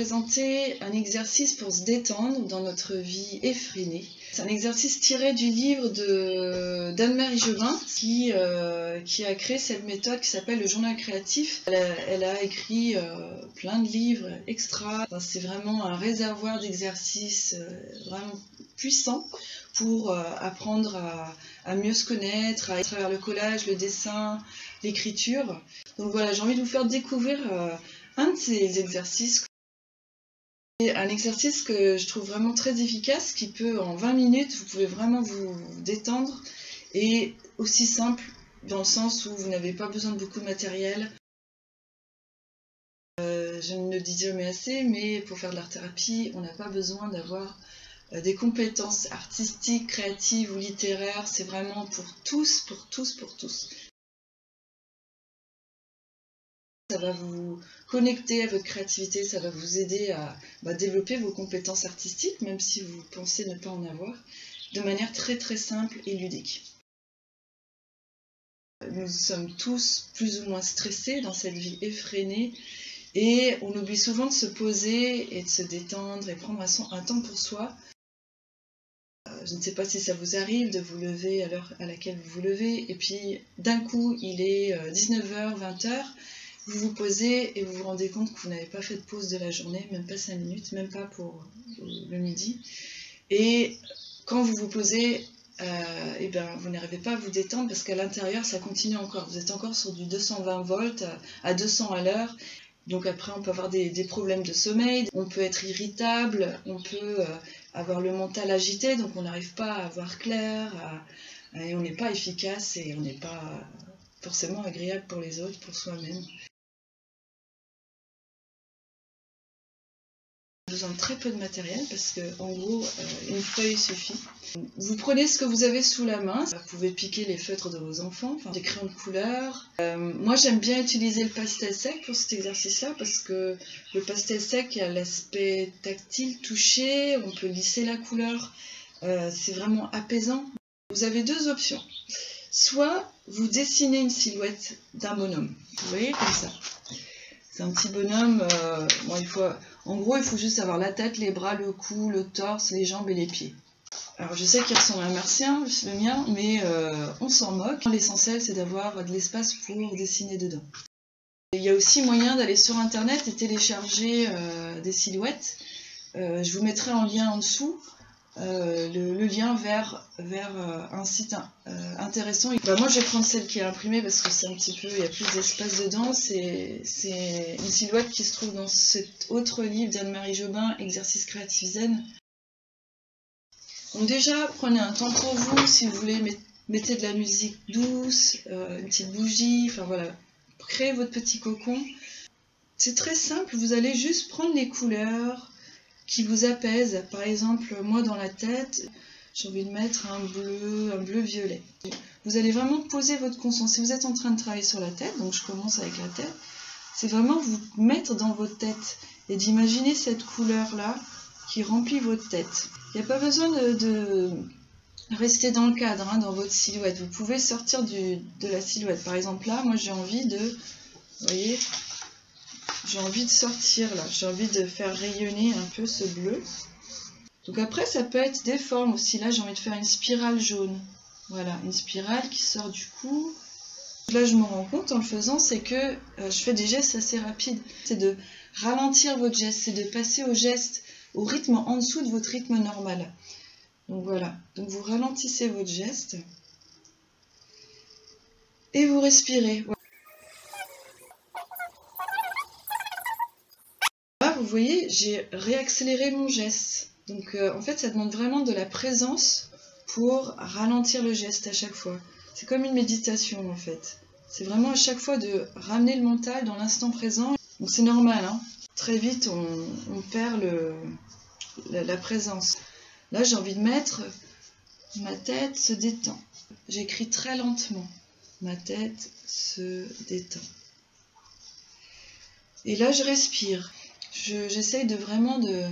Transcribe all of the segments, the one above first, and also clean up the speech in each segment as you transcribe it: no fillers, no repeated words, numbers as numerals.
présenter un exercice pour se détendre dans notre vie effrénée. C'est un exercice tiré du livre d'Anne-Marie Jobin qui a créé cette méthode qui s'appelle le journal créatif. Elle a écrit plein de livres extra. Enfin, c'est vraiment un réservoir d'exercices vraiment puissant pour apprendre à mieux se connaître, à travers le collage, le dessin, l'écriture. Donc voilà, j'ai envie de vous faire découvrir un de ces exercices. C'est un exercice que je trouve vraiment très efficace, qui peut en 20 minutes, vous pouvez vraiment vous détendre, et aussi simple dans le sens où vous n'avez pas besoin de beaucoup de matériel. Je ne le dis jamais assez, mais pour faire de l'art-thérapie, on n'a pas besoin d'avoir des compétences artistiques, créatives ou littéraires. C'est vraiment pour tous, pour tous, pour tous. Ça va vous connecter à votre créativité, ça va vous aider à développer vos compétences artistiques, même si vous pensez ne pas en avoir, de manière très très simple et ludique. Nous sommes tous plus ou moins stressés dans cette vie effrénée et on oublie souvent de se poser et de se détendre et prendre un temps pour soi. Je ne sais pas si ça vous arrive de vous lever à l'heure à laquelle vous vous levez et puis d'un coup il est 19h, 20h. Vous vous posez et vous vous rendez compte que vous n'avez pas fait de pause de la journée, même pas 5 minutes, même pas pour le midi. Et quand vous vous posez, vous n'arrivez pas à vous détendre parce qu'à l'intérieur, ça continue encore. Vous êtes encore sur du 220 volts à 200 à l'heure. Donc après, on peut avoir des problèmes de sommeil, on peut être irritable, on peut avoir le mental agité, donc on n'arrive pas à voir clair, et on n'est pas efficace et on n'est pas forcément agréable pour les autres, pour soi-même. Besoin de très peu de matériel parce que en gros une feuille suffit. Vous prenez ce que vous avez sous la main, vous pouvez piquer les feutres de vos enfants, des crayons de couleur. Moi j'aime bien utiliser le pastel sec pour cet exercice là parce que le pastel sec a l'aspect tactile, touché, on peut lisser la couleur, c'est vraiment apaisant. Vous avez deux options, soit vous dessinez une silhouette d'un bonhomme, vous voyez comme ça. C'est un petit bonhomme, en gros, il faut juste avoir la tête, les bras, le cou, le torse, les jambes et les pieds. Alors, je sais qu'il ressemble à un martien, c'est le mien, mais on s'en moque. L'essentiel, c'est d'avoir de l'espace pour dessiner dedans. Il y a aussi moyen d'aller sur Internet et télécharger des silhouettes. Je vous mettrai en lien en dessous. Le lien vers un site intéressant. Moi je vais prendre celle qui est imprimée parce que c'est un petit peu, il y a plus d'espace dedans. C'est une silhouette qui se trouve dans cet autre livre d'Anne-Marie Jobin, Exercice créatif zen. Donc déjà, prenez un temps pour vous, si vous voulez, mettez de la musique douce, une petite bougie, enfin voilà, créez votre petit cocon. C'est très simple, vous allez juste prendre les couleurs qui vous apaise. Par exemple, moi dans la tête, j'ai envie de mettre un bleu-violet. Vous allez vraiment poser votre conscience. Si vous êtes en train de travailler sur la tête, donc je commence avec la tête, c'est vraiment vous mettre dans votre tête et d'imaginer cette couleur-là qui remplit votre tête. Il n'y a pas besoin de rester dans le cadre, dans votre silhouette. Vous pouvez sortir de la silhouette. Par exemple là, moi j'ai envie de, vous voyez, j'ai envie de sortir là, j'ai envie de faire rayonner un peu ce bleu. Donc après ça peut être des formes aussi, là j'ai envie de faire une spirale jaune. Voilà, une spirale qui sort du cou. Là je me rends compte en le faisant, c'est que je fais des gestes assez rapides. C'est de ralentir votre geste, c'est de passer au geste, au rythme en dessous de votre rythme normal. Donc voilà, donc vous ralentissez votre geste et vous respirez. Vous voyez, j'ai réaccéléré mon geste. Donc en fait, ça demande vraiment de la présence pour ralentir le geste à chaque fois. C'est comme une méditation en fait. C'est vraiment à chaque fois de ramener le mental dans l'instant présent. Donc c'est normal, hein. Très vite on perd la présence. Là j'ai envie de mettre ma tête se détend. J'écris très lentement. Ma tête se détend. Et là je respire. J'essaye de vraiment de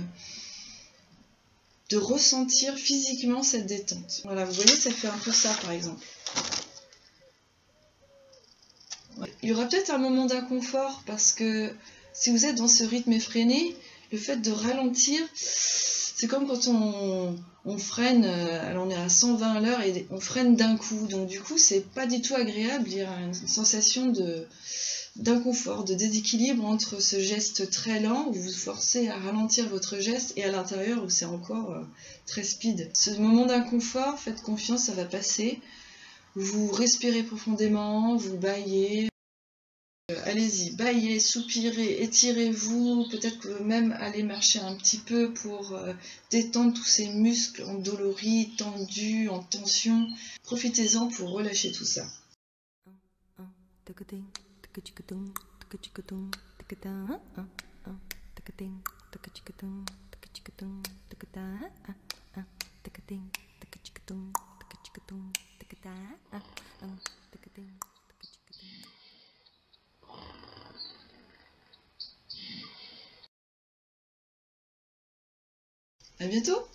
ressentir physiquement cette détente. Voilà, vous voyez, ça fait un peu ça par exemple. Il y aura peut-être un moment d'inconfort parce que si vous êtes dans ce rythme effréné, le fait de ralentir, c'est comme quand on freine, alors on est à 120 à l'heure et on freine d'un coup. Donc du coup, c'est pas du tout agréable. Il y a une sensation d'inconfort, de déséquilibre entre ce geste très lent où vous vous forcez à ralentir votre geste et à l'intérieur où c'est encore très speed. Ce moment d'inconfort, faites confiance, ça va passer. Vous respirez profondément, vous bâillez. Allez-y, bâillez, soupirez, étirez-vous, peut-être que même allez marcher un petit peu pour détendre tous ces muscles endoloris, tendus, en tension. Profitez-en pour relâcher tout ça. À bientôt!